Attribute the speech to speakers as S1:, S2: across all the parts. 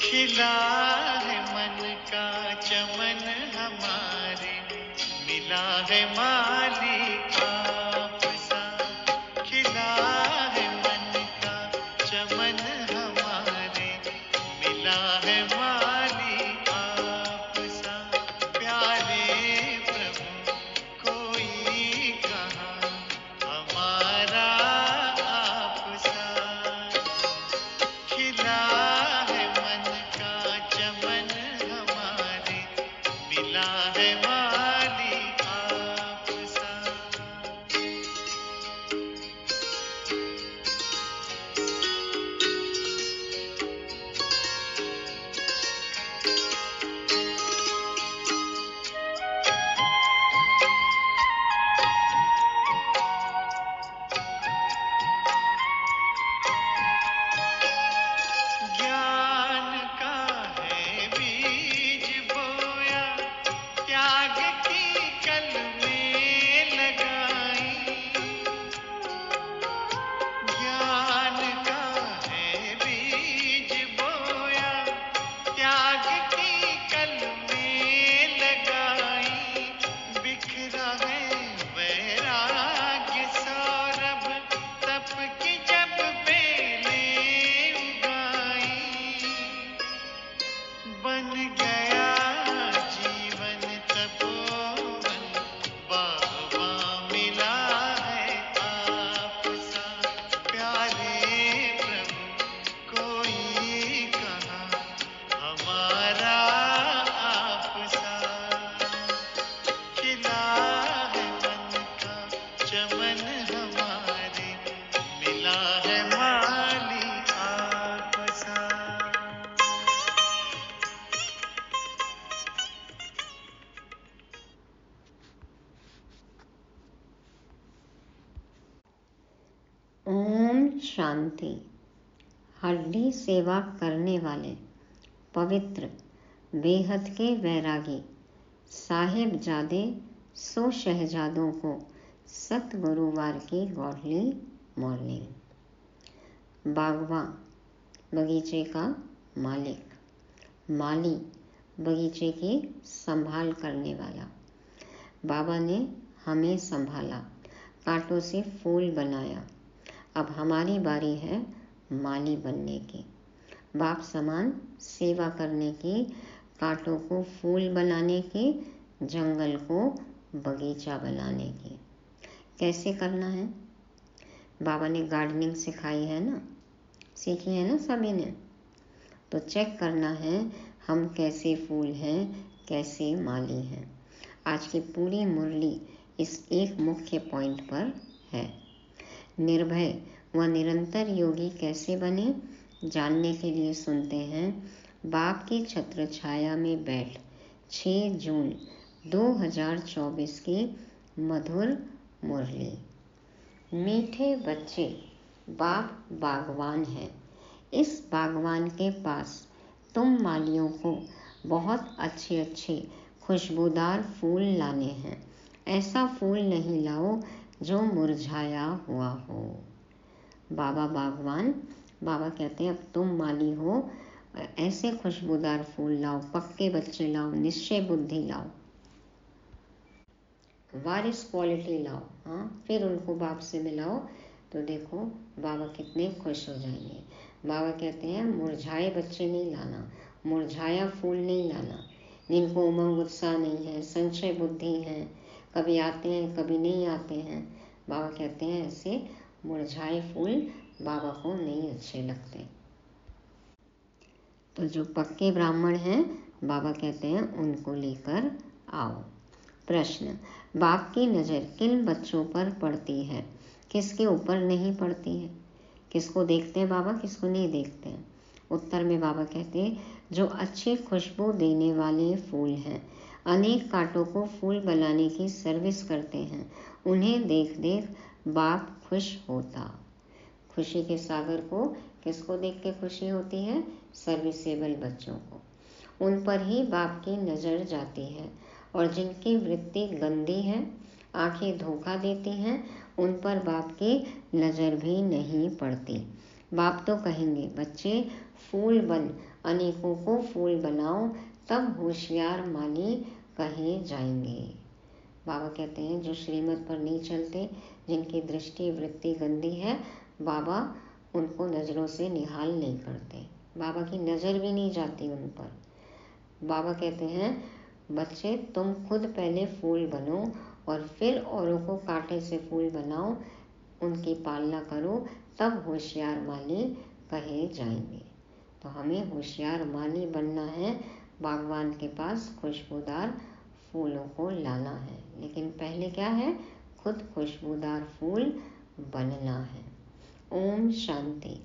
S1: खिला है मन का चमन हमारे, मिला है माली आप सा। खिला है मन का चमन हमारे, मिला है माली आप सा। प्यारे प्रभु कोई कहाँ हमारा आप सा। खिला है मन का चमन हमारे, मिला है माली आप सा। ज्ञान का है बीज बोया, त्याग की कल में लगाई। ज्ञान का है बीज बोया, त्याग की कल में लगाई। बिखरा है वैराग्य सौरभ, तप की जब बेलें उगाई। बन गया जीवन तपोवन, बागवां मिला है आप सा। प्यारे प्रभु कोई कहाँ हमारा आप सा। खिला है मन का चमन हमारे, मिला है माली आप सा।
S2: ओम शांति। हड्डी सेवा करने वाले पवित्र बेहद के वैरागी साहिबजादे 100 शहजादों को सतगुरुवार की गॉडली मॉर्निंग। बागवां बगीचे का मालिक, माली बगीचे की संभाल करने वाला। बाबा ने हमें संभाला, कांटों से फूल बनाया। अब हमारी बारी है माली बनने की, बाप समान सेवा करने की, कांटों को फूल बनाने की, जंगल को बगीचा बनाने की। कैसे करना है? बाबा ने गार्डनिंग सिखाई है ना, सीखी है ना सभी ने। तो चेक करना है हम कैसे फूल हैं, कैसे माली हैं। आज की पूरी मुरली इस एक मुख्य पॉइंट पर है। निर्भय व निरंतर योगी कैसे बने, जानने के लिए सुनते हैं बाप की छत्र छाया में बैठ 6 जून 2024 की मधुर मुरली। मीठे बच्चे, बाप बागवान है। इस बागवान के पास तुम मालियों को बहुत अच्छे अच्छे खुशबूदार फूल लाने हैं। ऐसा फूल नहीं लाओ जो मुरझाया हुआ हो। बाबा बागवान, बाबा कहते हैं अब तुम माली हो, ऐसे खुशबूदार फूल लाओ, पक्के बच्चे लाओ, निश्चय बुद्धि लाओ, वारिस क्वालिटी लाओ। हाँ, फिर उनको बाप से मिलाओ तो देखो बाबा कितने खुश हो जाएंगे। बाबा कहते हैं मुरझाए बच्चे नहीं लाना, मुरझाया फूल नहीं लाना, जिनको उमंग उत्साह नहीं है, संशय बुद्धि है, कभी आते हैं कभी नहीं आते हैं। बाबा कहते हैं ऐसे मुरझाए फूल बाबा को नहीं अच्छे लगते। तो जो पक्के ब्राह्मण हैं बाबा कहते हैं उनको लेकर आओ। प्रश्न, बाप की नज़र किन बच्चों पर पड़ती है, किसके ऊपर नहीं पड़ती है? किसको देखते हैं बाबा, किसको नहीं देखते हैं? उत्तर में बाबा कहते हैं जो अच्छी खुशबू देने वाले फूल हैं, अनेक कांटों को फूल बनाने की सर्विस करते हैं, उन्हें देख देख बाप खुश होता। खुशी के सागर को किसको देख के खुशी होती है? सर्विसेबल बच्चों को। उन पर ही बाप की नज़र जाती है। और जिनकी वृत्ति गंदी है, आंखें धोखा देती हैं, उन पर बाप की नज़र भी नहीं पड़ती। बाप तो कहेंगे बच्चे फूल बन, अनेकों को फूल बनाओ, तब होशियार माली कहे जाएंगे। बाबा कहते हैं जो श्रीमत पर नहीं चलते, जिनकी दृष्टि वृत्ति गंदी है, बाबा उनको नज़रों से निहाल नहीं करते, बाबा की नज़र भी नहीं जाती उन पर। बाबा कहते हैं बच्चे तुम खुद पहले फूल बनो और फिर औरों को कांटे से फूल बनाओ, उनकी पालना करो, तब होशियार माली कहे जाएंगे। तो हमें होशियार माली बनना है, बागवान के पास खुशबूदार फूलों को लाना है, लेकिन पहले क्या है, खुद खुशबूदार फूल बनना है। ओम शांति।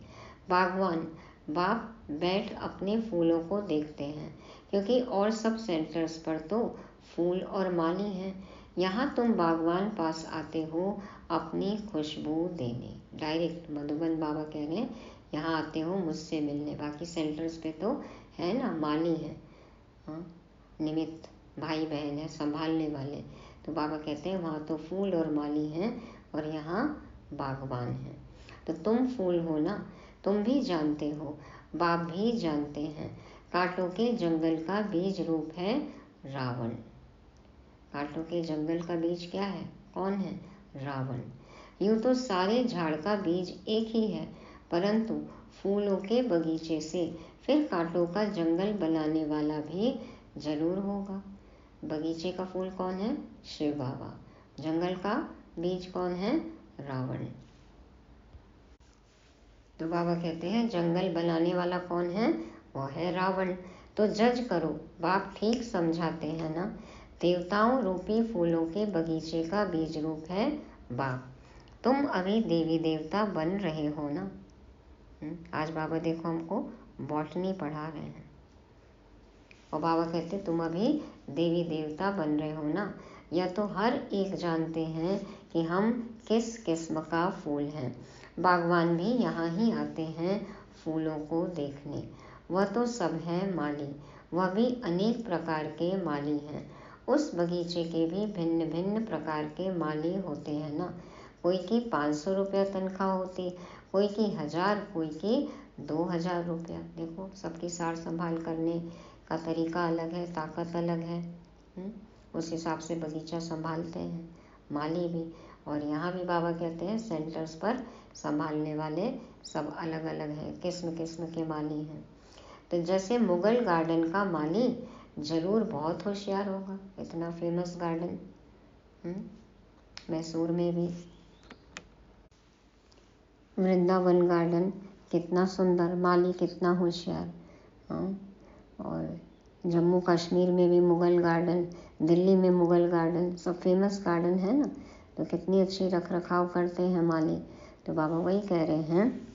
S2: बागवान बाप बैठ अपने फूलों को देखते हैं, क्योंकि और सब सेंटर्स पर तो फूल और माली हैं। यहाँ तुम बागवान पास आते हो अपनी खुशबू देने। डायरेक्ट मधुबन बाबा कह रहे हैं यहाँ आते हो मुझसे मिलने, बाकी सेंटर्स पे तो है ना माली है, हाँ, निमित्त भाई बहन है, संभालने वाले। तो बाबा कहते हैं वहाँ तो फूल और माली हैं और यहाँ बागवान है। तो तुम फूल हो ना, तुम भी जानते हो, बाप भी जानते हैं, कांटों के जंगल का बीज रूप है रावण। कांटों के जंगल का बीज क्या है, कौन है, रावण। यूं तो सारे झाड़ का बीज एक ही है, परंतु फूलों के बगीचे से फिर कांटों का जंगल बनाने वाला भी जरूर होगा। बगीचे का फूल कौन है, शिव बाबा। जंगल का बीज कौन है, रावण। तो बाबा कहते हैं जंगल बनाने वाला कौन है, वो है रावण। तो जज करो, बाप ठीक समझाते हैं ना। देवताओं रूपी फूलों के बगीचे का बीज रूप है बाप। तुम अभी देवी देवता बन रहे हो ना। आज बाबा देखो हमको बॉटनी पढ़ा रहे हैं और बाबा कहते तुम अभी देवी देवता बन रहे हो ना। यह तो हर एक जानते हैं कि हम किस किस्म का फूल हैं। बागवान भी यहाँ ही आते हैं फूलों को देखने। वह तो सब है माली, वह भी अनेक प्रकार के माली हैं। उस बगीचे के भी भिन्न भिन्न प्रकार के माली होते हैं ना। कोई की 500 रुपया तनख्वाह होती, कोई की 1000, कोई की 2000 रुपया। देखो सबकी सार संभाल करने का तरीका अलग है, ताकत अलग है। उस हिसाब से बगीचा संभालते हैं माली भी। और यहाँ भी बाबा कहते हैं सेंटर्स पर संभालने वाले सब अलग अलग हैं, किस्म किस्म के माली हैं। तो जैसे मुगल गार्डन का माली जरूर बहुत होशियार होगा, इतना फेमस गार्डन मैसूर में भी। वृंदावन गार्डन कितना सुंदर, माली कितना होशियार। और जम्मू कश्मीर में भी मुगल गार्डन, दिल्ली में मुगल गार्डन, सब फेमस गार्डन है ना। तो कितनी अच्छी रख रखाव करते हैं माली। तो बाबा वही कह रहे हैं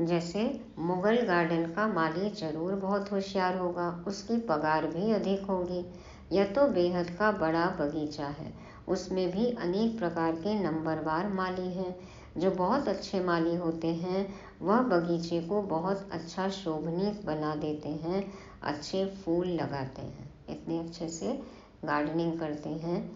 S2: जैसे मुगल गार्डन का माली जरूर बहुत होशियार होगा, उसकी पगार भी अधिक होगी। यह तो बेहद का बड़ा बगीचा है, उसमें भी अनेक प्रकार के नंबरवार माली हैं। जो बहुत अच्छे माली होते हैं वह बगीचे को बहुत अच्छा शोभनीय बना देते हैं, अच्छे फूल लगाते हैं, इतने अच्छे से गार्डनिंग करते हैं,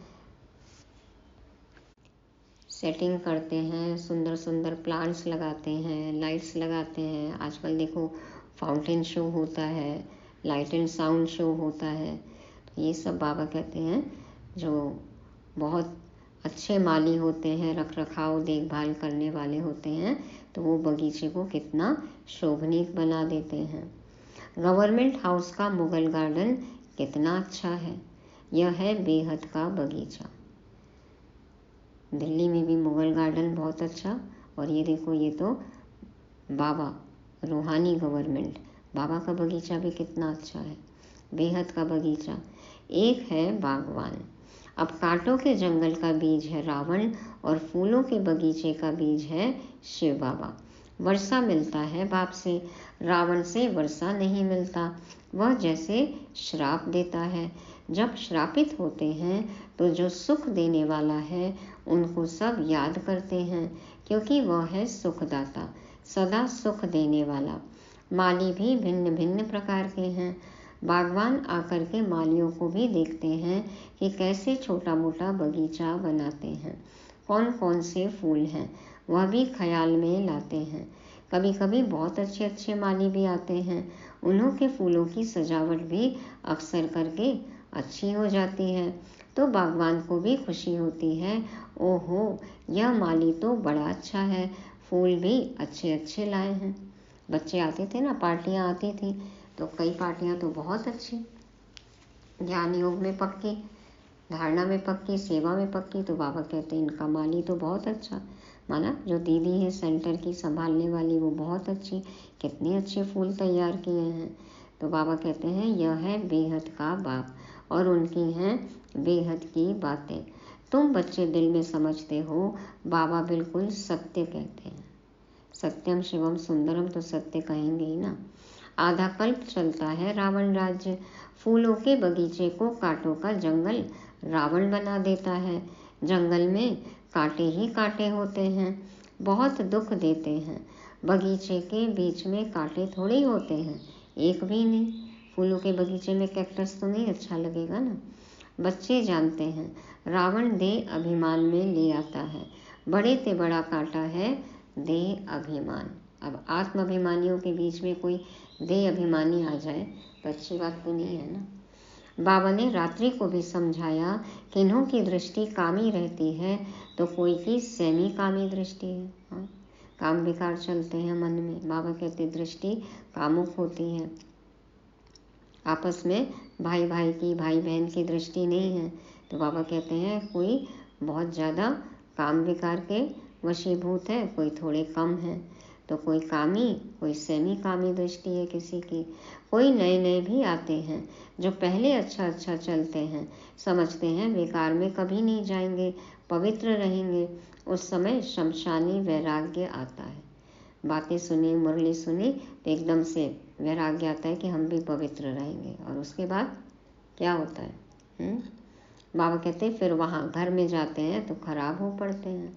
S2: सेटिंग करते हैं, सुंदर सुंदर प्लांट्स लगाते हैं, लाइट्स लगाते हैं। आजकल देखो फाउंटेन शो होता है, लाइट एंड साउंड शो होता है। तो ये सब बाबा कहते हैं जो बहुत अच्छे माली होते हैं, रख रखाव देखभाल करने वाले होते हैं, तो वो बगीचे को कितना शोभनीय बना देते हैं। गवर्नमेंट हाउस का मुगल गार्डन कितना अच्छा है, यह है बेहद का बगीचा। दिल्ली में भी मुगल गार्डन बहुत अच्छा। और ये देखो ये तो बाबा रूहानी गवर्नमेंट, बाबा का बगीचा भी कितना अच्छा है, बेहद का बगीचा। एक है बागवान। अब कांटों के जंगल का बीज है रावण और फूलों के बगीचे का बीज है शिव बाबा। वर्षा मिलता है बाप से, रावण से वर्षा नहीं मिलता, वह जैसे श्राप देता है। जब श्रापित होते हैं तो जो सुख देने वाला है उनको सब याद करते हैं, क्योंकि वह है सुखदाता, सदा सुख देने वाला। माली भी भिन्न भिन्न प्रकार के हैं। बागवान आकर के मालियों को भी देखते हैं कि कैसे छोटा मोटा बगीचा बनाते हैं, कौन कौन से फूल हैं। वह भी ख्याल में लाते हैं। कभी कभी बहुत अच्छे अच्छे माली भी आते हैं, उन्हों के फूलों की सजावट भी अक्सर करके अच्छी हो जाती है, तो बागवान को भी खुशी होती है। ओहो, यह माली तो बड़ा अच्छा है, फूल भी अच्छे अच्छे लाए हैं। बच्चे आते थे ना, पार्टियां आती थी, तो कई पार्टियां तो बहुत अच्छी, ज्ञान योग में पक्की, धारणा में पक्की, सेवा में पक्की। तो बाबा कहते हैं इनका माली तो बहुत अच्छा, माना जो दीदी है सेंटर की संभालने वाली वो बहुत अच्छी, कितने अच्छे फूल तैयार किए हैं। तो बाबा कहते हैं यह है बेहद का बाप और उनकी हैं बेहद की बातें। तुम बच्चे दिल में समझते हो, बाबा बिल्कुल सत्य कहते हैं। सत्यम शिवम सुंदरम, तो सत्य कहेंगे ही ना। आधा कल्प चलता है रावण राज्य, फूलों के बगीचे को कांटों का जंगल रावण बना देता है। जंगल में कांटे ही कांटे होते हैं, बहुत दुख देते हैं। बगीचे के बीच में कांटे थोड़े होते हैं, एक भी नहीं। फूलों के बगीचे में कैक्टस तो नहीं अच्छा लगेगा ना। बच्चे जानते हैं रावण देह अभिमान में ले आता है, बड़े से बड़ा कांटा है देह अभिमान। अब आत्म अभिमानियों के बीच में कोई देह अभिमानी आ जाए तो अच्छी बात तो नहीं है ना। बाबा ने रात्रि को भी समझाया कि इन्हों की दृष्टि कामी रहती है तो कोई की सेमी कामी दृष्टि है। हाँ, काम विकार चलते हैं मन में, बाबा कहते दृष्टि कामुक होती है। आपस में भाई भाई की, भाई बहन की दृष्टि नहीं है। तो बाबा कहते हैं कोई बहुत ज़्यादा काम विकार के वशीभूत है, कोई थोड़े कम है। तो कोई कामी, कोई सेमी कामी दृष्टि है किसी की। कोई नए नए भी आते हैं जो पहले अच्छा अच्छा चलते हैं, समझते हैं विकार में कभी नहीं जाएंगे, पवित्र रहेंगे। उस समय शमशानी वैराग्य आता है। बातें सुनी, मुरली सुनी तो एकदम से वैराग्य आता है कि हम भी पवित्र रहेंगे। और उसके बाद क्या होता है? बाबा कहते हैं फिर वहाँ घर में जाते हैं तो खराब हो पड़ते हैं,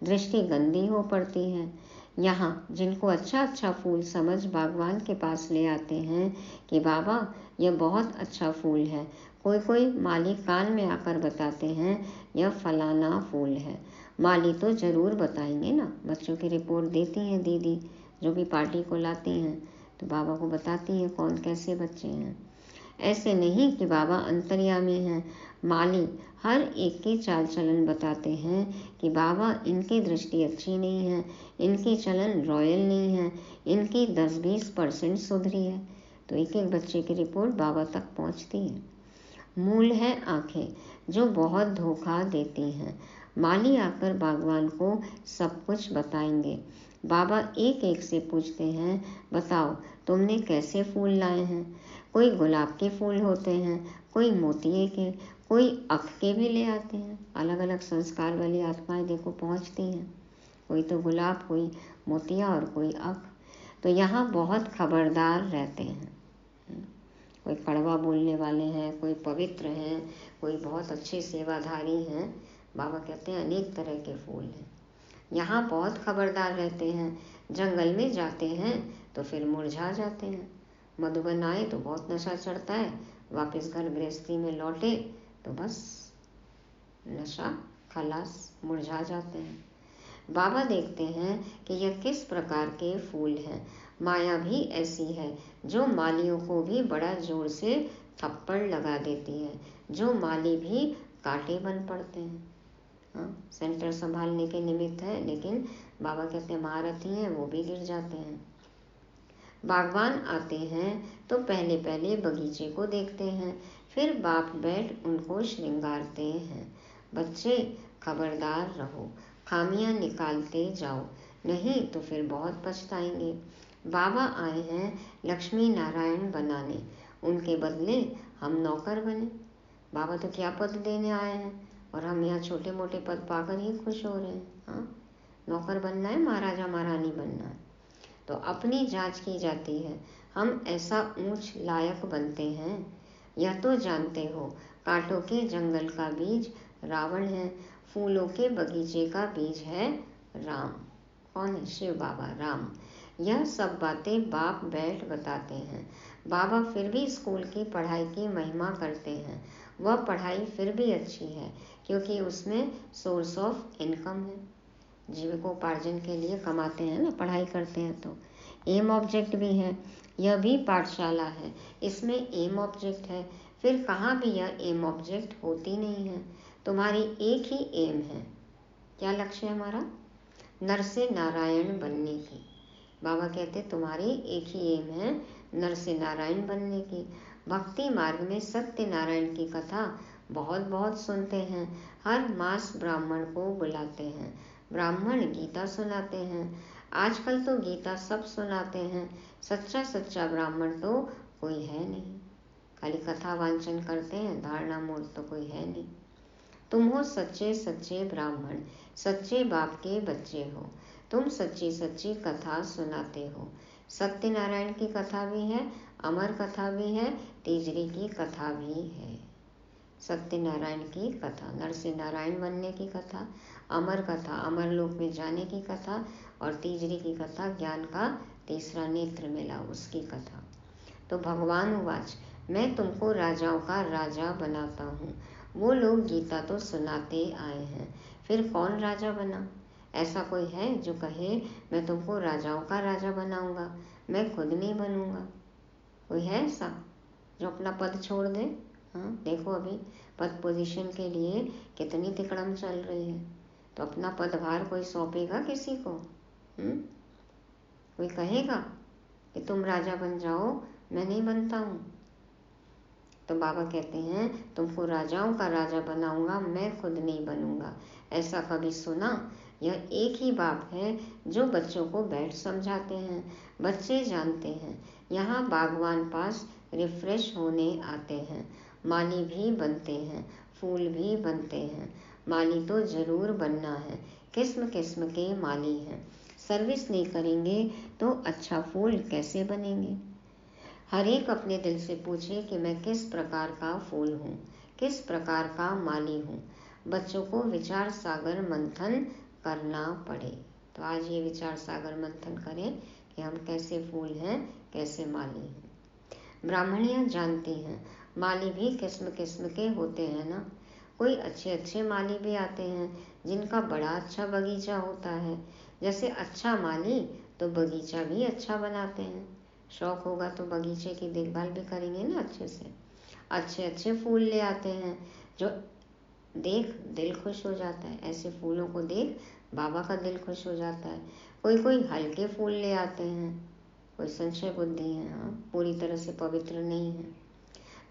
S2: दृष्टि गंदी हो पड़ती है। यहाँ जिनको अच्छा अच्छा फूल समझ बागवान के पास ले आते हैं कि बाबा यह बहुत अच्छा फूल है, कोई कोई माली कान में आकर बताते हैं यह फलाना फूल है। माली तो ज़रूर बताएंगे ना, बच्चों की रिपोर्ट देती हैं दीदी जो भी पार्टी को लाती हैं, तो बाबा को बताती हैं कौन कैसे बच्चे हैं। ऐसे नहीं कि बाबा अंतर्यामी हैं, माली हर एक की चाल चलन बताते हैं कि बाबा इनकी दृष्टि अच्छी नहीं है, इनकी चलन रॉयल नहीं है, इनकी 10-20% सुधरी है। तो एक एक बच्चे की रिपोर्ट बाबा तक पहुंचती है। मूल है आंखें जो बहुत धोखा देती हैं। माली आकर बागवान को सब कुछ बताएंगे। बाबा एक एक से पूछते हैं बताओ तुमने कैसे फूल लाए हैं। कोई गुलाब के फूल होते हैं, कोई मोतिये के, कोई अख के भी ले आते हैं। अलग अलग संस्कार वाली आत्माएं देखो पहुंचती हैं, कोई तो गुलाब, कोई मोतिया और कोई अख। तो यहाँ बहुत खबरदार रहते हैं। कोई कड़वा बोलने वाले हैं, कोई पवित्र हैं, कोई बहुत अच्छे सेवाधारी हैं। बाबा कहते हैं अनेक तरह के फूल हैं। यहाँ बहुत खबरदार रहते हैं। जंगल में जाते हैं तो फिर मुरझा जाते हैं। मधुबन आए तो बहुत नशा चढ़ता है, वापस घर गृहस्थी में लौटे तो बस नशा खलास, मुरझा जाते हैं। बाबा देखते हैं कि यह किस प्रकार के फूल हैं। माया भी ऐसी है जो मालियों को भी बड़ा जोर से थप्पड़ लगा देती है, जो माली भी कांटे बन पड़ते हैं। हाँ, सेंटर संभालने के निमित्त है, लेकिन बाबा कहते हैं महारथी हैं, वो भी गिर जाते हैं। बागवान आते हैं तो पहले पहले बगीचे को देखते हैं, फिर बाप बैठ उनको श्रृंगारते हैं। बच्चे खबरदार रहो, खामियां निकालते जाओ, नहीं तो फिर बहुत पछताएंगे। बाबा आए हैं लक्ष्मी नारायण बनाने, उनके बदले हम नौकर बने। बाबा तो क्या पद देने आए हैं और हम यहाँ छोटे मोटे पद पाकर ही खुश हो रहे हैं। हाँ, नौकर बनना है, महाराजा महारानी बनना है। तो अपनी जांच की जाती है, हम ऐसा ऊंच लायक बनते हैं। यह तो जानते हो कांटों के जंगल का बीज रावण है, फूलों के बगीचे का बीज है राम। कौन है? शिव बाबा, राम। यह सब बातें बाप बैठ बताते हैं। बाबा फिर भी स्कूल की पढ़ाई की महिमा करते हैं। वह पढ़ाई फिर भी अच्छी है क्योंकि उसमें सोर्स ऑफ इनकम है। जीविकोपार्जन के लिए कमाते हैं ना, पढ़ाई करते हैं, तो एम ऑब्जेक्ट भी है। यह भी पाठशाला है, इसमें एम ऑब्जेक्ट है। फिर कहाँ भी यह एम ऑब्जेक्ट होती नहीं है। तुम्हारी एक ही एम है। क्या लक्ष्य है हमारा? नर से नारायण बनने की। बाबा कहते तुम्हारी एक ही एम है, नर से नारायण बनने की। भक्ति मार्ग में सत्यनारायण की कथा बहुत बहुत सुनते हैं। हर मास ब्राह्मण को बुलाते हैं, ब्राह्मण गीता सुनाते हैं। आजकल तो गीता सब सुनाते हैं, सच्चा सच्चा ब्राह्मण तो कोई है नहीं। खाली कथा वांचन करते हैं, धारणा मूल तो कोई है नहीं। तुम हो सच्चे सच्चे ब्राह्मण, सच्चे बाप के बच्चे हो। तुम सच्ची सच्ची कथा सुनाते हो। सत्यनारायण की कथा भी है, अमर कथा भी है, तीजरी की कथा भी है। सत्यनारायण की कथा, नर से नारायण बनने की कथा, अमर कथा, अमर लोक में जाने की कथा, और तीजरी की कथा, ज्ञान का तीसरा नेत्र मिला उसकी कथा। तो भगवान उवाच, मैं तुमको राजाओं का राजा बनाता हूँ। वो लोग गीता तो सुनाते आए हैं, फिर कौन राजा बना? ऐसा कोई है जो कहे मैं तुमको राजाओं का राजा बनाऊंगा, मैं खुद नहीं बनूंगा? कोई है ऐसा जो अपना पद छोड़ दे? हाँ, देखो अभी पद पोजीशन के लिए कितनी तिकड़म चल रही है। तो अपना पदभार कोई सौंपेगा किसी को? कोई कहेगा कि तुम राजा बन जाओ? मैं नहीं बनता हूँ। तो बाबा कहते हैं तुमको राजाओं का राजा बनाऊंगा, मैं खुद नहीं बनूंगा। ऐसा कभी सुना? यह एक ही बाप है जो बच्चों को बैठ समझाते हैं। बच्चे जानते हैं यहाँ बागवान पास रिफ्रेश होने आते हैं, माली भी बनते हैं, फूल भी बनते हैं। माली तो जरूर बनना है, किस्म किस्म के माली हैं। सर्विस नहीं करेंगे तो अच्छा फूल कैसे बनेंगे? हर एक अपने दिल से पूछे कि मैं किस प्रकार का फूल हूँ, किस प्रकार का माली हूँ। बच्चों को विचार सागर मंथन करना पड़े। तो आज ये विचार सागर मंथन करें कि हम कैसे फूल हैं, कैसे माली हैं। ब्राह्मणियाँ जानती हैं माली भी किस्म किस्म के होते हैं ना। कोई अच्छे अच्छे माली भी आते हैं जिनका बड़ा अच्छा बगीचा होता है। जैसे अच्छा माली तो बगीचा भी अच्छा बनाते हैं। शौक होगा तो बगीचे की देखभाल भी करेंगे ना अच्छे से। अच्छे अच्छे फूल ले आते हैं जो देख दिल खुश हो जाता है। ऐसे फूलों को देख बाबा का दिल खुश हो जाता है। कोई कोई हल्के फूल ले आते हैं, कोई संशय बुद्धि है, हाँ पूरी तरह से पवित्र नहीं है।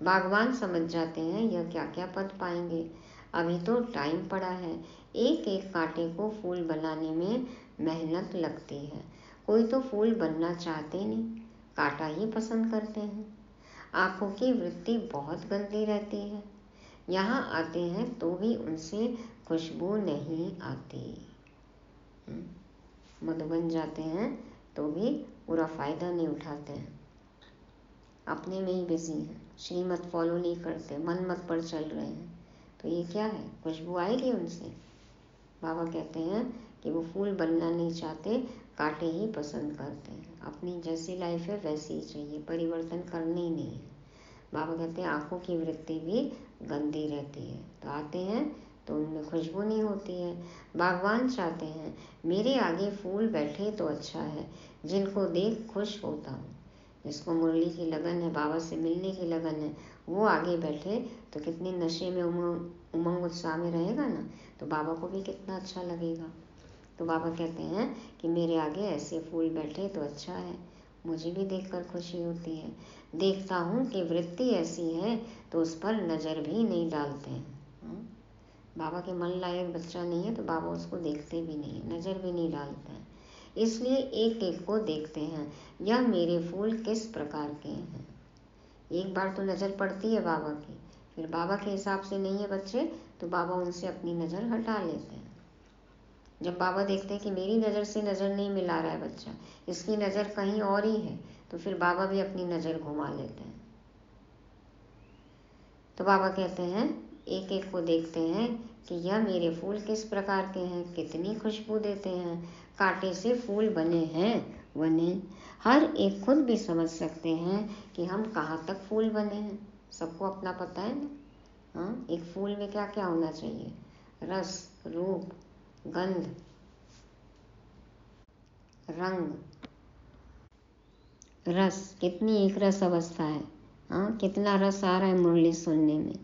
S2: बागवान समझ जाते हैं यह क्या क्या पद पाएंगे। अभी तो टाइम पड़ा है। एक एक कांटे को फूल बनाने में मेहनत लगती है। कोई तो फूल बनना चाहते नहीं, कांटा ही पसंद करते हैं। आंखों की वृत्ति बहुत गंदी रहती है। यहाँ आते हैं तो भी उनसे खुशबू नहीं आती। मधुबन जाते हैं तो भी पूरा फायदा नहीं उठाते हैं, अपने में ही बिजी हैं, श्रीमत फॉलो नहीं करते, मन मत पर चल रहे हैं। तो ये क्या है? खुशबू आएगी उनसे? बाबा कहते हैं कि वो फूल बनना नहीं चाहते, कांटे ही पसंद करते हैं। अपनी जैसी लाइफ है वैसी ही चाहिए, परिवर्तन करने ही नहीं है। बाबा कहते हैं आंखों की वृत्ति भी गंदी रहती है। तो आते हैं तो उनमें खुशबू नहीं होती है। बागवान चाहते हैं मेरे आगे फूल बैठे तो अच्छा है, जिनको देख खुश होता हूँ। जिसको मुरली की लगन है, बाबा से मिलने की लगन है, वो आगे बैठे तो कितनी नशे में उमंग उत्साह में रहेगा ना, तो बाबा को भी कितना अच्छा लगेगा। तो बाबा कहते हैं कि मेरे आगे ऐसे फूल बैठे तो अच्छा है, मुझे भी देखकर खुशी होती है। देखता हूँ कि वृत्ति ऐसी है तो उस पर नज़र भी नहीं डालते हैं। बाबा के मन लायक बच्चा नहीं है तो बाबा उसको देखते भी नहीं, नज़र भी नहीं डालते हैं। इसलिए एक एक को देखते हैं, यह मेरे फूल किस प्रकार के हैं। एक बार तो नज़र पड़ती है बाबा की, फिर बाबा के हिसाब से नहीं है बच्चे तो बाबा उनसे अपनी नज़र हटा लेते हैं। जब बाबा देखते हैं कि मेरी नज़र से नज़र नहीं मिला रहा है बच्चा, इसकी नज़र कहीं और ही है, तो फिर बाबा भी अपनी नज़र घुमा लेते हैं। तो बाबा कहते हैं एक एक को देखते हैं कि यह मेरे फूल किस प्रकार के हैं, कितनी खुशबू देते हैं, कांटे से फूल बने हैं बने। हर एक खुद भी समझ सकते हैं कि हम कहाँ तक फूल बने हैं। सबको अपना पता है ना। हाँ, एक फूल में क्या क्या होना चाहिए? रस, रूप, गंध, रंग, रस, कितनी एक रस अवस्था है। हाँ, कितना रस आ रहा है मुरली सुनने में,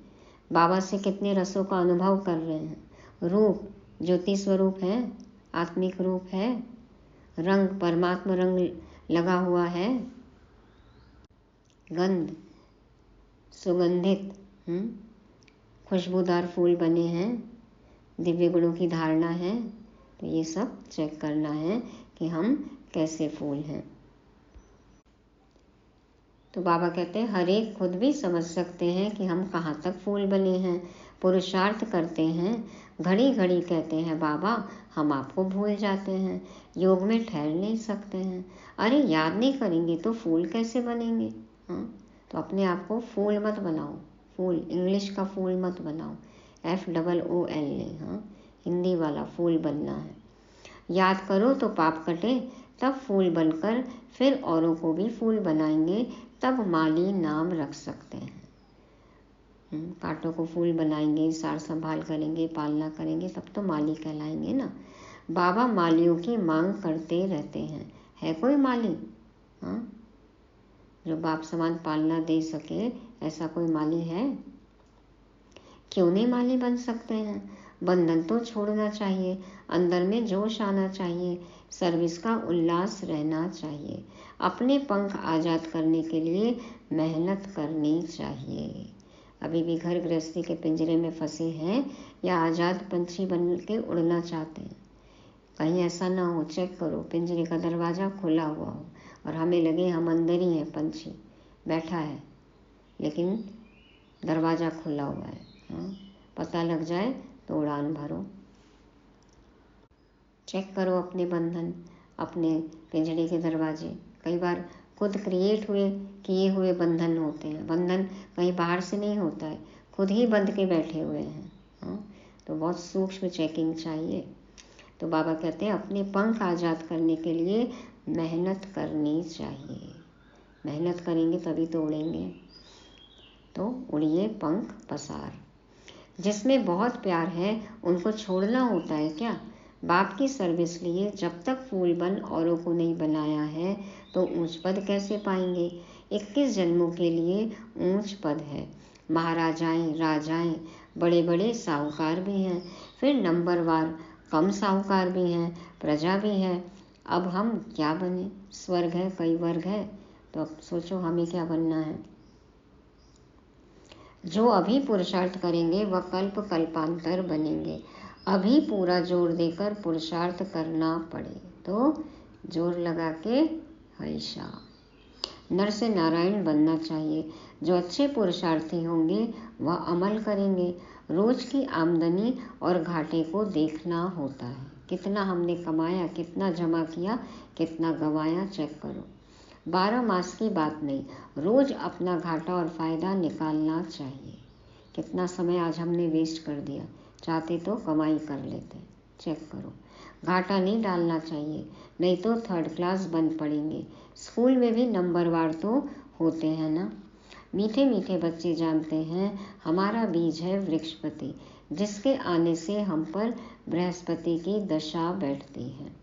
S2: बाबा से कितने रसों का अनुभव कर रहे हैं। रूप, ज्योति स्वरूप है, आत्मिक रूप है। रंग, परमात्मा रंग लगा हुआ है। गंध, सुगंधित, खुशबूदार फूल बने हैं, दिव्य गुणों की धारणा है। तो ये सब चेक करना है कि हम कैसे फूल हैं। तो बाबा कहते हैं हर एक खुद भी समझ सकते हैं कि हम कहाँ तक फूल बने हैं। पुरुषार्थ करते हैं, घड़ी घड़ी कहते हैं बाबा हम आपको भूल जाते हैं, योग में ठहर नहीं सकते हैं। अरे याद नहीं करेंगे तो फूल कैसे बनेंगे। हाँ, तो अपने आप को फूल मत बनाओ। फूल, इंग्लिश का फूल मत बनाओ, FOOL नहीं, हाँ, हिंदी वाला फूल बनना है। याद करो तो पाप कटे, तब फूल बनकर फिर औरों को भी फूल बनाएंगे, तब माली नाम रख सकते हैं। कांटों को फूल बनाएंगे, सार संभाल करेंगे, पालना करेंगे, तब तो माली कहलाएंगे ना। बाबा मालियों की मांग करते रहते हैं। है कोई माली? हाँ, जो बाप समान पालना दे सके, ऐसा कोई माली है? क्यों नहीं माली बन सकते हैं? बंधन तो छोड़ना चाहिए, अंदर में जोश आना चाहिए, सर्विस का उल्लास रहना चाहिए, अपने पंख आज़ाद करने के लिए मेहनत करनी चाहिए। अभी भी घर गृहस्थी के पिंजरे में फंसे हैं या आज़ाद पंछी बन के उड़ना चाहते हैं? कहीं ऐसा ना हो, चेक करो पिंजरे का दरवाज़ा खुला हुआ हो और हमें लगे हम अंदर ही हैं, पंछी बैठा है लेकिन दरवाज़ा खुला हुआ है। हाँ, पता लग जाए तो उड़ान भरो। चेक करो अपने बंधन, अपने पिंजरे के दरवाजे। कई बार खुद क्रिएट हुए किए हुए बंधन होते हैं। बंधन कहीं बाहर से नहीं होता है, खुद ही बंध के बैठे हुए हैं। हाँ, तो बहुत सूक्ष्म चेकिंग चाहिए। तो बाबा कहते हैं अपने पंख आज़ाद करने के लिए मेहनत करनी चाहिए। मेहनत करेंगे तभी तो उड़ेंगे। तो उड़िए पंख पसार। जिसमें बहुत प्यार है उनको छोड़ना होता है क्या? बाप की सर्विस लिए जब तक फूल बन औरों को नहीं बनाया है तो ऊंच पद कैसे पाएंगे? 21 जन्मों के लिए ऊंच पद है। महाराजाएं, राजाएं, बड़े बड़े साहूकार भी हैं, फिर नंबरवार कम साहूकार भी हैं, प्रजा भी है। अब हम क्या बने? स्वर्ग है, कई वर्ग है, तो अब सोचो हमें क्या बनना है। जो अभी पुरुषार्थ करेंगे वह कल्प कल्पांतर बनेंगे। अभी पूरा जोर देकर पुरुषार्थ करना पड़े तो जोर लगा के हईशा। नर से नारायण बनना चाहिए। जो अच्छे पुरुषार्थी होंगे वह अमल करेंगे। रोज की आमदनी और घाटे को देखना होता है। कितना हमने कमाया, कितना जमा किया, कितना गंवाया, चेक करो। 12 मास की बात नहीं, रोज अपना घाटा और फायदा निकालना चाहिए। कितना समय आज हमने वेस्ट कर दिया, चाहते तो कमाई कर लेते। चेक करो, घाटा नहीं डालना चाहिए, नहीं तो 3rd क्लास बन पड़ेंगे। स्कूल में भी नंबरवार तो होते हैं ना। मीठे मीठे बच्चे जानते हैं हमारा बीज है वृक्षपति, जिसके आने से हम पर बृहस्पति की दशा बैठती है।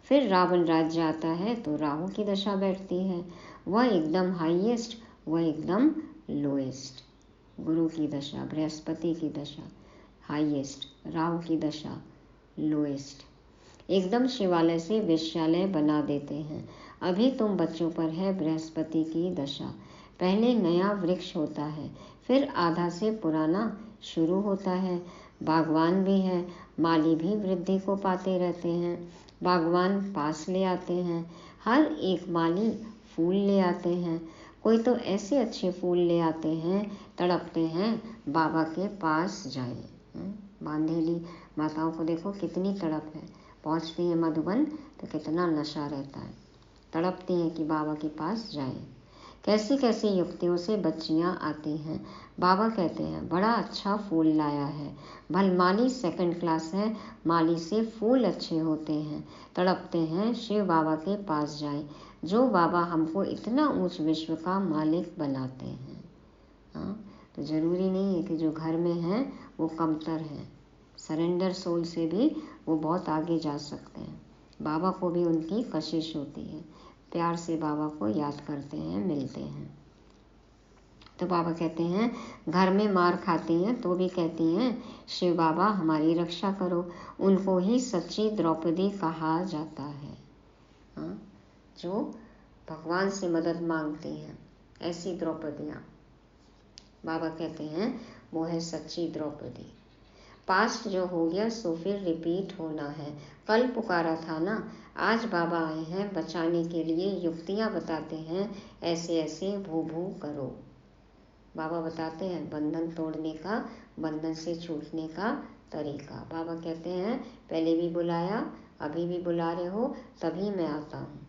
S2: फिर रावण राज्य आता है तो राहु की दशा बैठती है। वह एकदम हाईएस्ट, वह एकदम लोएस्ट। गुरु की दशा, बृहस्पति की दशा हाईएस्ट, राहु की दशा लोएस्ट। एकदम शिवालय से वेश्यालय बना देते हैं। अभी तुम बच्चों पर है बृहस्पति की दशा। पहले नया वृक्ष होता है, फिर आधा से पुराना शुरू होता है। बागवान भी है, माली भी वृद्धि को पाते रहते हैं। बागवान पास ले आते हैं, हर एक माली फूल ले आते हैं। कोई तो ऐसे अच्छे फूल ले आते हैं, तड़पते हैं बाबा के पास जाए। बांधेली माताओं को देखो कितनी तड़प है, पहुंचती है मधुबन तो कितना नशा रहता है, तड़पती हैं कि बाबा के पास जाएं। कैसी कैसी युक्तियों से बच्चियां आती हैं। बाबा कहते हैं बड़ा अच्छा फूल लाया है। भल माली 2nd क्लास है, माली से फूल अच्छे होते हैं, तड़पते हैं शिव बाबा के पास जाएं, जो बाबा हमको इतना ऊंच विश्व का मालिक बनाते हैं। हाँ, तो ज़रूरी नहीं है कि जो घर में है वो कमतर है। सरेंडर सोल से भी वो बहुत आगे जा सकते हैं। बाबा को भी उनकी कशिश होती है, प्यार से बाबा को याद करते हैं, मिलते हैं। तो बाबा कहते हैं घर में मार खाती हैं तो भी कहती हैं शिव बाबा हमारी रक्षा करो। उनको ही सच्ची द्रौपदी कहा जाता है। हाँ, जो भगवान से मदद मांगती हैं, ऐसी द्रौपदियाँ बाबा कहते हैं वो है सच्ची द्रौपदी। पास्ट जो हो गया सो फिर रिपीट होना है। कल पुकारा था ना, आज बाबा आए हैं बचाने के लिए, युक्तियाँ बताते हैं ऐसे ऐसे भू भू करो। बाबा बताते हैं बंधन तोड़ने का, बंधन से छूटने का तरीका। बाबा कहते हैं पहले भी बुलाया, अभी भी बुला रहे हो, तभी मैं आता हूँ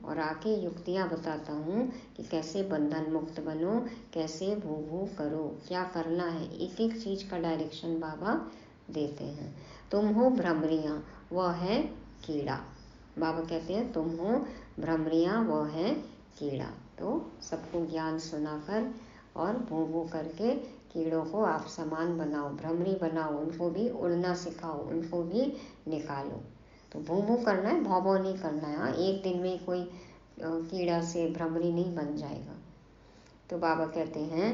S2: और आके युक्तियाँ बताता हूँ कि कैसे बंधन मुक्त बनो, कैसे भू भू करो, क्या करना है। एक एक चीज़ का डायरेक्शन बाबा देते हैं। तुम हो भ्रमरियाँ, वह है कीड़ा। बाबा कहते हैं तुम हो भ्रमरियाँ, वह है कीड़ा। तो सबको ज्ञान सुनाकर और भू भू करके कीड़ों को आप समान बनाओ, भ्रमरी बनाओ, उनको भी उड़ना सिखाओ, उनको भी निकालो। तो भू भू करना है, भौ भौ नहीं करना है। हाँ, एक दिन में कोई कीड़ा से भ्रमरी नहीं बन जाएगा। तो बाबा कहते हैं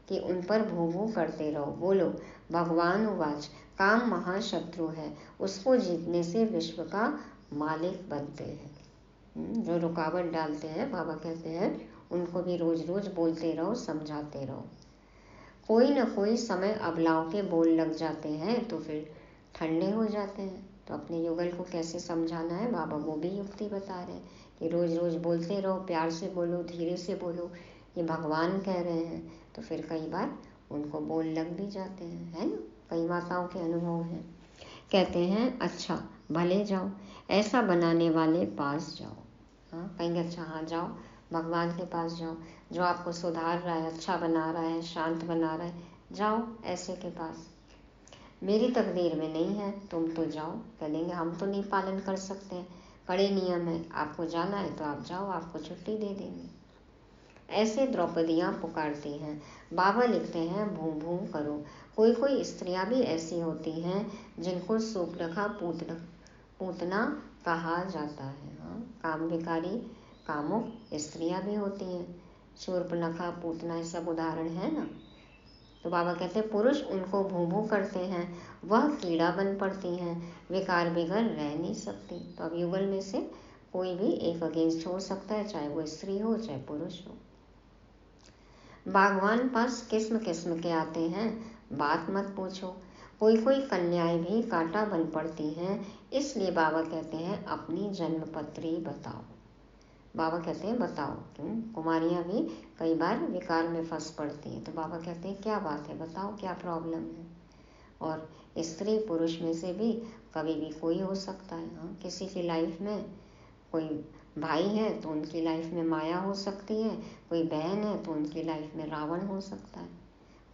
S2: कि उन पर भू भू करते रहो। बोलो भगवान उवाच, काम महाशत्रु है, उसको जीतने से विश्व का मालिक बनते हैं। जो रुकावट डालते हैं बाबा कहते हैं उनको भी रोज रोज बोलते रहो, समझाते रहो। कोई न कोई समय अबलाओं के बोल लग जाते हैं तो फिर ठंडे हो जाते हैं। तो अपने युगल को कैसे समझाना है बाबा वो भी युक्ति बता रहे हैं कि रोज रोज बोलते रहो, प्यार से बोलो, धीरे से बोलो, ये भगवान कह रहे हैं। तो फिर कई बार उनको बोल लग भी जाते हैं, है ना। कई माताओं के अनुभव हैं। कहते हैं अच्छा भले जाओ, ऐसा बनाने वाले पास जाओ। हाँ, कहेंगे अच्छा हाँ जाओ, भगवान के पास जाओ, जो आपको सुधार रहा है, अच्छा बना रहा है, शांत बना रहा है, जाओ ऐसे के पास। मेरी तकदीर में नहीं है, तुम तो जाओ। कह देंगे हम तो नहीं पालन कर सकते हैं, कड़े नियम है, आपको जाना है तो आप जाओ, आपको छुट्टी दे देंगे। ऐसे द्रौपदियाँ पुकारती हैं। बाबा लिखते हैं भू भू करो। कोई कोई स्त्रियाँ भी ऐसी होती हैं जिनको सूर्पनखा पूतना कहा जाता है। हाँ, काम विकारी कामुक स्त्रियाँ भी होती हैं। शूर्पनखा, पूतना, ये सब उदाहरण है ना। तो बाबा कहते हैं पुरुष उनको भू भू करते हैं, वह कीड़ा बन पड़ती हैं, विकार बिगर रह नहीं सकती। तो अब युगल में से कोई भी एक अगेंस्ट हो सकता है, चाहे वो स्त्री हो चाहे पुरुष हो। बागवान पास किस्म किस्म के आते हैं, बात मत पूछो। कोई कोई कन्याएं भी कांटा बन पड़ती हैं, इसलिए बाबा कहते हैं अपनी जन्मपत्री बताओ। बाबा कहते हैं बताओ, क्यों कुमारियाँ भी कई बार विकार में फंस पड़ती हैं। तो बाबा कहते हैं क्या बात है, बताओ क्या प्रॉब्लम है। और स्त्री पुरुष में से भी कभी भी कोई हो सकता है। हाँ, किसी की लाइफ में कोई भाई है तो उनकी लाइफ में माया हो सकती है, कोई बहन है तो उनकी लाइफ में रावण हो सकता है।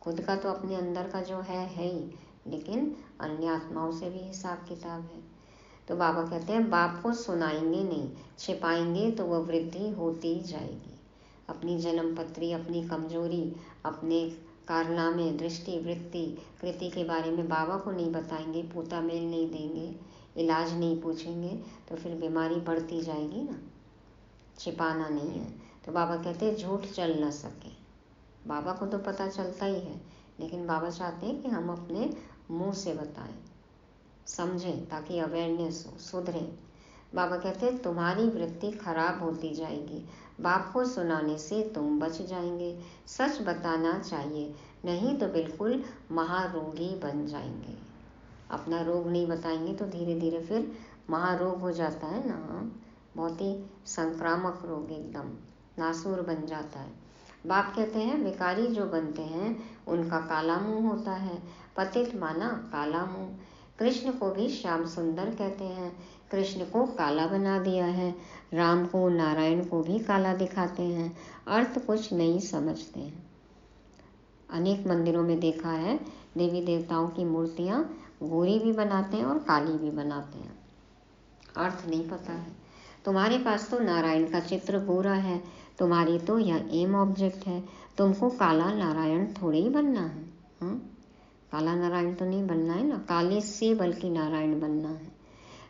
S2: खुद का तो अपने अंदर का जो है ही, लेकिन अन्य आत्माओं से भी हिसाब किताब है। तो बाबा कहते हैं बाप को सुनाएंगे नहीं, छिपाएंगे तो वह वृद्धि होती जाएगी। अपनी जन्मपत्री, अपनी कमजोरी, अपने कारनामे, दृष्टि, वृत्ति, कृति के बारे में बाबा को नहीं बताएंगे, पोता मेल नहीं देंगे, इलाज नहीं पूछेंगे, तो फिर बीमारी बढ़ती जाएगी ना। छिपाना नहीं है। तो बाबा कहते हैं झूठ चल न सके। बाबा को तो पता चलता ही है, लेकिन बाबा चाहते हैं कि हम अपने मुंह से बताएं, समझें, ताकि अवेयरनेस हो, सुधरें। बाबा कहते हैं तुम्हारी वृत्ति खराब होती जाएगी, बाप को सुनाने से तुम बच जाएंगे। सच बताना चाहिए, नहीं तो बिल्कुल महारोगी बन जाएंगे। अपना रोग नहीं बताएंगे तो धीरे धीरे फिर महारोग हो जाता है ना, बहुत ही संक्रामक रोग, एकदम नासूर बन जाता है। बाप कहते हैं विकारी जो बनते हैं उनका काला मुंह होता है, पतित माना काला मुंह। कृष्ण को भी श्याम सुंदर कहते हैं, कृष्ण को काला बना दिया है। राम को, नारायण को भी काला दिखाते हैं, अर्थ कुछ नहीं समझते हैं। अनेक मंदिरों में देखा है देवी देवताओं की मूर्तियाँ गोरी भी बनाते हैं और काली भी बनाते हैं, अर्थ नहीं पता है। तुम्हारे पास तो नारायण का चित्र गोरा है, तुम्हारी तो यह एम ऑब्जेक्ट है, तुमको काला नारायण थोड़े ही बनना है। हाँ, काला नारायण तो नहीं बनना है ना, काले से बल्कि नारायण बनना है।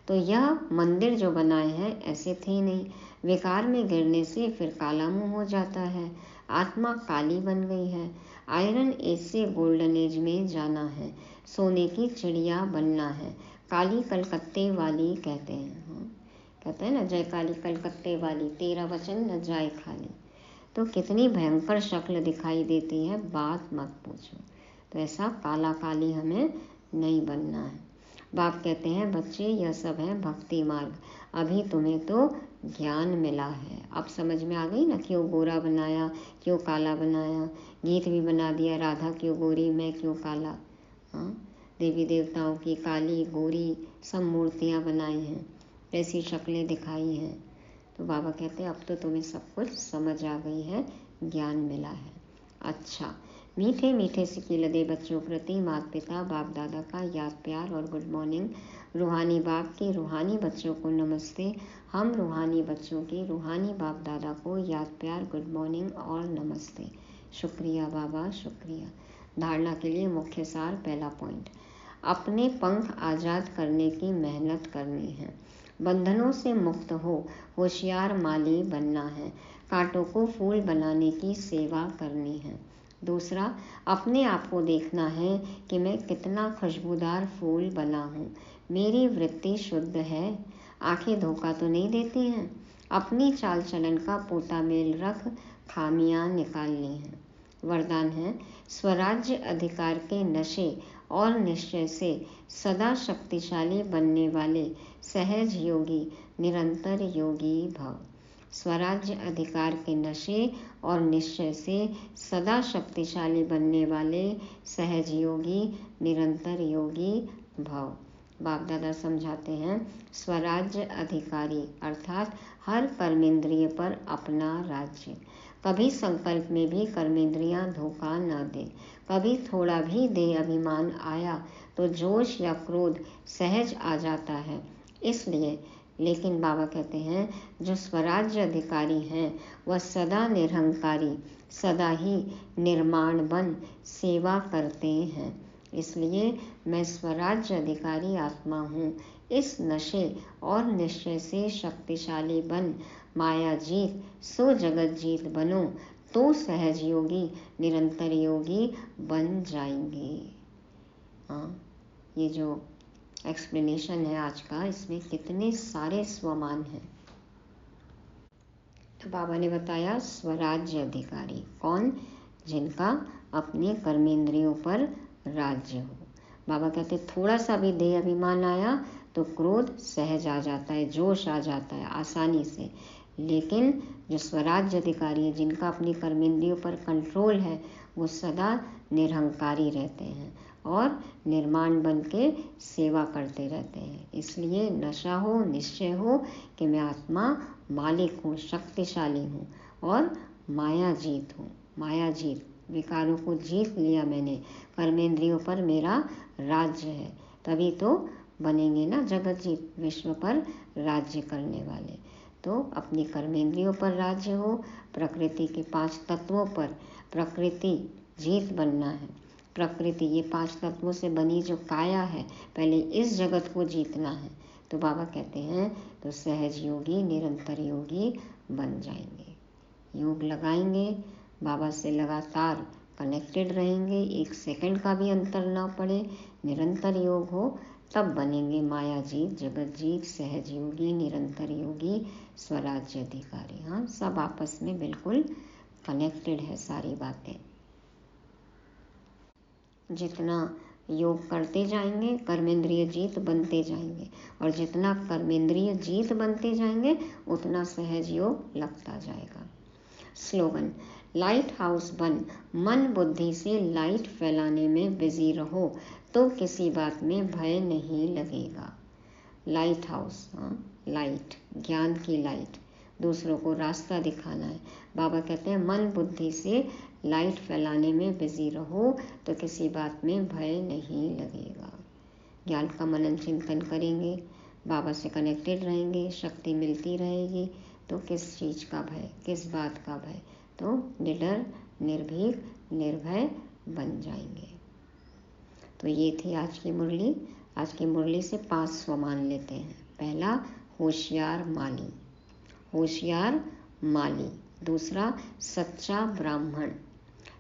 S2: तो यह मंदिर जो बनाए हैं ऐसे थे नहीं। विकार में गिरने से फिर काला मुंह हो जाता है, आत्मा काली बन गई है। आयरन एज से गोल्डन एज में जाना है, सोने की चिड़िया बनना है। काली कलकत्ते वाली कहते हैं, कहते हैं ना, जय काली कलकत्ते वाली, तेरा वचन न जाए खाली। तो कितनी भयंकर शक्ल दिखाई देती है, बात मत पूछो। तो ऐसा काला काली हमें नहीं बनना है। बाप कहते हैं, बच्चे यह सब है भक्ति मार्ग, अभी तुम्हें तो ज्ञान मिला है। अब समझ में आ गई ना, क्यों गोरा बनाया, क्यों काला बनाया। गीत भी बना दिया, राधा क्यों गोरी मैं क्यों काला। हाँ, देवी देवताओं की काली गोरी सब मूर्तियाँ बनाई हैं, ऐसी शक्लें दिखाई हैं। तो बाबा कहते हैं अब तो तुम्हें सब कुछ समझ आ गई है, ज्ञान मिला है। अच्छा, मीठे मीठे सिक्के लदे बच्चों प्रति माता पिता बाप दादा का याद प्यार और गुड मॉर्निंग। रूहानी बाप के रूहानी बच्चों को नमस्ते। हम रूहानी बच्चों के रूहानी बाप दादा को याद प्यार, गुड मॉर्निंग और नमस्ते। शुक्रिया बाबा, शुक्रिया। धारणा के लिए मुख्य सार, पहला पॉइंट, अपने पंख आज़ाद करने की मेहनत करनी है। बंधनों से मुक्त हो होशियार माली बनना है। कांटों को फूल बनाने की सेवा करनी है। दूसरा, अपने आप को देखना है कि मैं कितना खुशबूदार फूल बना हूँ। मेरी वृत्ति शुद्ध है, आंखें धोखा तो नहीं देती हैं। अपनी चाल चलन का पोता मेल रख खामियां निकालनी हैं। वरदान है, स्वराज्य अधिकार के नशे और निश्चय से सदा शक्तिशाली बनने वाले सहज योगी निरंतर योगी भव। स्वराज्य अधिकार के नशे और निश्चय से सदा शक्तिशाली बनने वाले सहज योगी निरंतर योगी भव। बाप दादा समझाते हैं, स्वराज्य अधिकारी अर्थात हर कर्मेंद्रिय पर अपना राज्य। कभी संकल्प में भी कर्मेंद्रियां धोखा न दे। कभी थोड़ा भी देह अभिमान आया तो जोश या क्रोध सहज आ जाता है, इसलिए। लेकिन बाबा कहते हैं, जो स्वराज्य अधिकारी हैं वह सदा निरहंकारी, सदा ही निर्माण बन सेवा करते हैं। इसलिए मैं स्वराज्य अधिकारी आत्मा हूँ। इस नशे और निश्चय से शक्तिशाली बन माया जीत सो जगत जीत बनो, तो सहज योगी निरंतर योगी बन जाएंगे। हाँ, ये जो एक्सप्लेनेशन है आज का, इसमें कितने सारे स्वमान हैं। तो बाबा ने बताया स्वराज्य अधिकारी कौन, जिनका अपने कर्मेंद्रियों पर राज्य हो। बाबा कहते थोड़ा सा भी देह अभिमान आया तो क्रोध सहज आ जाता है, जोश आ जाता है आसानी से। लेकिन जो स्वराज्य अधिकारी है, जिनका अपनी कर्मेंद्रियों पर कंट्रोल है, वो सदा निरहंकारी रहते हैं और निर्माण बन के सेवा करते रहते हैं। इसलिए नशा हो, निश्चय हो कि मैं आत्मा मालिक हूँ, शक्तिशाली हूँ और माया जीत हूँ। माया जीत, विकारों को जीत लिया मैंने, कर्मेंद्रियों पर मेरा राज्य है, तभी तो बनेंगे ना जगत जीत, विश्व पर राज्य करने वाले। तो अपनी कर्मेंद्रियों पर राज्य हो, प्रकृति के 5 तत्वों पर प्रकृति जीत बनना है। प्रकृति, ये 5 तत्वों से बनी जो काया है, पहले इस जगत को जीतना है। तो बाबा कहते हैं तो सहज योगी निरंतर योगी बन जाएंगे। योग लगाएंगे, बाबा से लगातार कनेक्टेड रहेंगे, 1 सेकंड का भी अंतर ना पड़े, निरंतर योग हो, तब बनेंगे माया जीत, जगत जीत, सहज योगी निरंतर योगी, स्वराज्य अधिकारी। हाँ, सब आपस में बिल्कुल कनेक्टेड है सारी बातें। जितना योग करते जाएंगे कर्मेंद्रिय जीत बनते जाएंगे, और जितना कर्मेंद्रिय जीत बनते जाएंगे उतना सहज योग लगता जाएगा। स्लोगन, लाइट हाउस बन, मन बुद्धि से लाइट फैलाने में बिजी रहो तो किसी बात में भय नहीं लगेगा। लाइट हाउस, हाँ, लाइट, ज्ञान की लाइट, दूसरों को रास्ता दिखाना है। बाबा कहते हैं मन बुद्धि से लाइट फैलाने में बिजी रहो तो किसी बात में भय नहीं लगेगा। ज्ञान का मनन चिंतन करेंगे, बाबा से कनेक्टेड रहेंगे, शक्ति मिलती रहेगी, तो किस चीज़ का भय, किस बात का भय, तो निडर, निर्भीक, निर्भय बन जाएंगे। तो ये थी आज की मुरली। आज की मुरली से 5 स्वमान लेते हैं। पहला होशियार माली, होशियार माली। दूसरा सच्चा ब्राह्मण।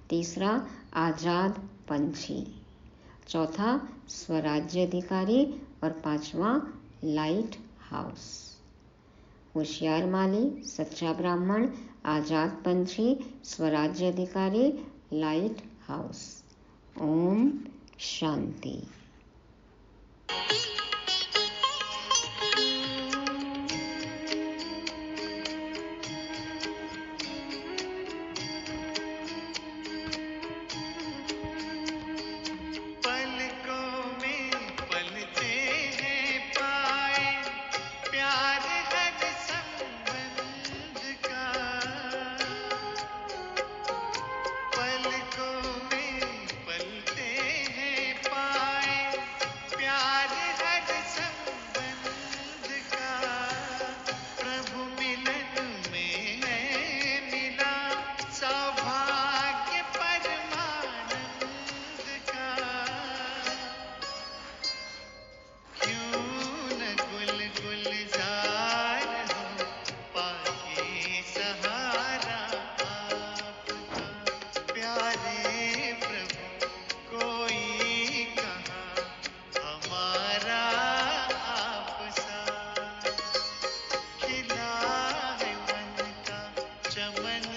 S2: तीसरा आजाद पंछी। चौथा स्वराज्याधिकारी और पांचवा लाइट हाउस। होशियार माली, सच्चा ब्राह्मण, आजाद पंछी, स्वराज्याधिकारी, लाइट हाउस। ओम शांति।
S1: पलकों में पलते हैं पाए प्यार हर संबंध का। पलकों में पलते हैं पाए प्यार हर संबंध का। प्रभु मिलन में है मिला सौभाग्य परमानंद का। क्यों न गुल गुलजार हो पाके सहारा आपका। प्यारे प्रभु कोई कहाँ हमारा आपसा। खिला है मन का चमन